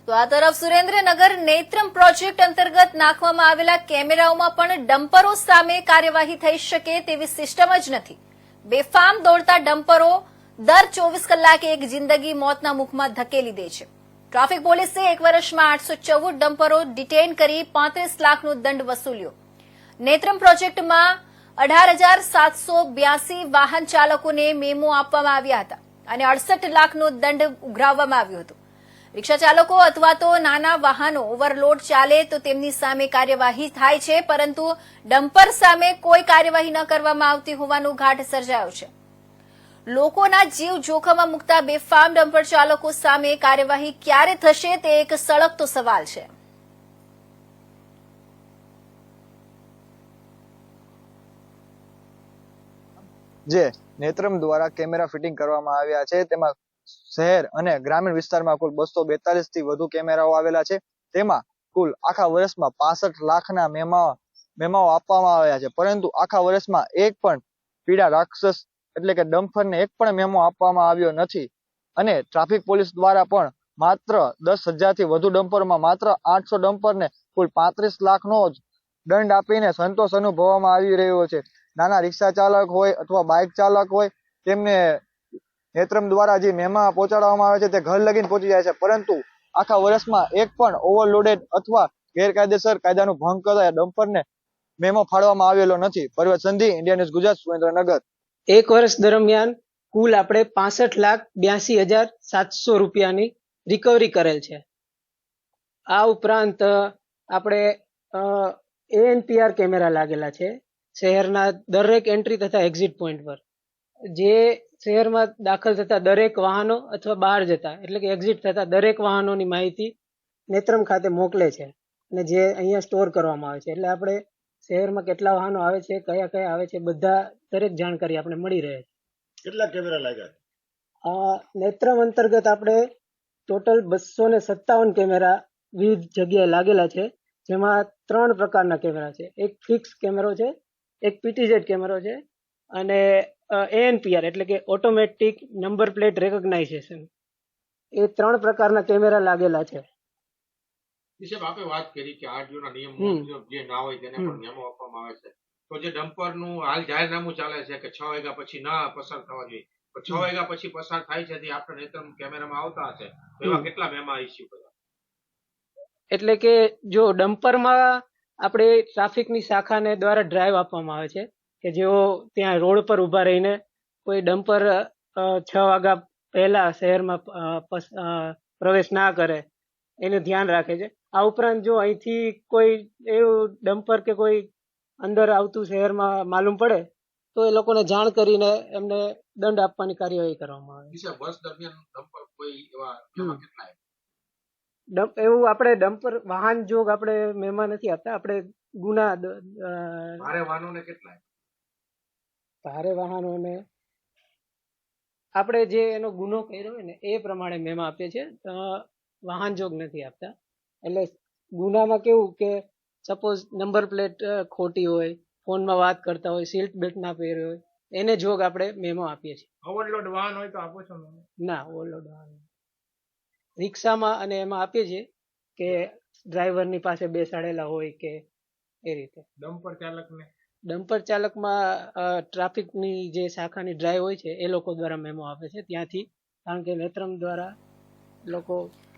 તો આ તરફ સુરેન્દ્રનગર નેત્રમ પ્રોજેક્ટ અંતર્ગત નાખવામાં આવેલા કેમેરાઓમાં પણ ડમ્પરો સામે કાર્યવાહી થઈ શકે તેવી સિસ્ટમ જ નથી. બેફામ દોડતા ડમ્પરો દર 24 કલાકે એક જિંદગી મોતના મુખમાં ધકેલી દે છે. ટ્રાફિક પોલીસે 1 વર્ષમાં 814 ડમ્પરો ડિટેઇન કરી 35 લાખનો દંડ વસૂલ્યો. નેત્રમ પ્રોજેક્ટમાં 18,782 વાહન ચાલકોને મેમો આપવામાં આવ્યા હતા અને 68 લાખનો દંડ ઉઘરાવવામાં આવ્યો હતો. રિક્ષા ચાલકો અથવા તો નાના વાહનો ઓવરલોડ ચાલે તો તેમની સામે કાર્યવાહી થાય છે, પરંતુ ડમ્પર સામે કોઈ કાર્યવાહી ન કરવામાં આવતી હોવાનો ઘાટ સર્જાયો છે. લોકોના જીવ જોખમમાં મૂકતા બેફામ ડમ્પર ચાલકો સામે કાર્યવાહી ક્યારે થશે તે એક સળગતો સવાલ છે. જે નેત્રમ દ્વારા કેમેરા ફિટિંગ કરવામાં આવ્યા છે, તેમાં શહેર અને ગ્રામીણ વિસ્તારમાં કુલ 242 થી વધુ કેમેરાઓ આવેલા છે. તેમાં કુલ આખા વર્ષમાં 65 લાખના મેમાઓ આપવામાં આવ્યા છે, પરંતુ આખા વર્ષમાં એક પણ પીડા રાક્ષસ એટલે કે ડમ્પરને એક પણ મેમો આપવામાં આવ્યો નથી. અને ટ્રાફિક પોલીસ દ્વારા પણ માત્ર 10,000 થી વધુ ડમ્પરોમાં માત્ર 800 ડમ્પરને કુલ 35 લાખનો જ દંડ આપીને સંતોષ અનુભવવામાં આવી રહ્યો છે. નાના રિક્ષા ચાલક હોય અથવા બાઇક ચાલક હોય, તેમને નેત્રમ દ્વારા જે મેમા પહોંચાડવામાં આવે છે તે ઘર લગીને પહોંચી જાય છે, પરંતુ આખા વર્ષમાં એક પણ ઓવરલોડેડ અથવા ગેરકાયદેસર કાયદાનો ભંગ કરતા ડમ્પરને મેમો ફાળવામાં આવેલો નથી. પર્વત સંધિ, ઇન્ડિયા ન્યૂઝ ગુજરાત, સુરેન્દ્રનગર. એક વર્ષ દરમિયાન કુલ આપણે 65,82,700 રૂપિયાની રિકવરી કરેલ છે. આ ઉપરાંત આપણે ANPR કેમેરા લાગેલા છે શહેરના દરેક એન્ટ્રી તથા એક્ઝિટ પોઈન્ટ પર. જે શહેરમાં દાખલ થતા દરેક વાહનો અથવા બહાર જતા એટલે કે એક્ઝિટ થતા દરેક વાહનોની માહિતી નેત્રમ ખાતે મોકલે છે અને જે અહીંયા સ્ટોર કરવામાં આવે છે. એટલે આપણે શહેરમાં કેટલા વાહનો આવે છે, કયા કયા આવે છે, બધા દરેક જાણકારી આપણે મળી રહે છે. કેટલા કેમેરા લાગ્યા? નેત્રમ અંતર્ગત આપણે ટોટલ 257 કેમેરા વિવિધ જગ્યાએ લાગેલા છે, જેમાં 3 પ્રકારના કેમેરા છે. એક ફિક્સ કેમેરો છે, એક PTZ કેમેરો છે અને ANPR એટલે કે ઓટોમેટિક નંબર પ્લેટ રેકોગ્નાઇઝેશન. એ 3 પ્રકારના કેમેરા લાગેલા છે. સાહેબ, આપે વાત કરી કે આરટીઓના નિયમ મુજબ જે ના હોય તેને પણ મેમો આપવામાં આવે છે. તો જે ડમ્પરનું હાલ જાહેરનામું ચાલે છે કે 6 વાગ્યા પછી ના પસાર થવા જોઈએ, પણ 6 વાગ્યા પછી પસાર થાય છે તે આપણે નેત્રમ કેમેરામાં આવતા હશે, તો એવા કેટલા મેમા ઇસ્યુ કર્યા? એટલે કે જો ડમ્પરમાં આપણે ટ્રાફિકની શાખાને દ્વારા ડ્રાઈવ આપવામાં આવે છે કે જેઓ ત્યાં રોડ પર ઉભા રહીને કોઈ ડમ્પર 6 વાગ્યા પહેલા શહેરમાં પ્રવેશ ના કરે એનું ધ્યાન રાખે છે. આ ઉપરાંત જો અહીંથી કોઈ એવું ડમ્પર કે કોઈ અંદર આવતું શહેરમાં માલુમ પડે તો એ લોકોને જાણ કરીને એમને દંડ આપવાની કાર્યવાહી કરવામાં આવે છે. વર્ષ દરમિયાન ડમ્પર કોઈ એવા મેમા કેટલા એવું આપણે ડમ્પર વાહન જોગ આપણે મેમા નથી આપતા. આપણે ગુના ભારે વાહનોને કેટલા? ભારે વાહનોને આપણે જે એનો ગુનો કર્યો હોય ને એ પ્રમાણે મેમા આપીએ છીએ, વાહન જોગ નથી આપતા. એટલે ગુનામાં કેવું કે સપોઝ નંબર પ્લેટ ખોટી હોય, ફોનમાં વાત કરતા હોય, સીટ બેલ્ટ ના પહેર્યો હોય, એને જોગ આપણે મેમો આપીએ છીએ. ઓવરલોડ વાહન હોય તો આપો છો? ના, ઓવરલોડ વાહન રિક્ષામાં અને એમાં આપીએ છીએ કે ડ્રાઈવરની પાસે બેસાડેલા હોય કે એ રીતે. ડમ્પર ચાલકમાં ટ્રાફિકની જે શાખાની ડ્રાઈવ હોય છે એ લોકો દ્વારા મેમો આપે છે ત્યાંથી, કારણ કે નેત્રમ દ્વારા લોકો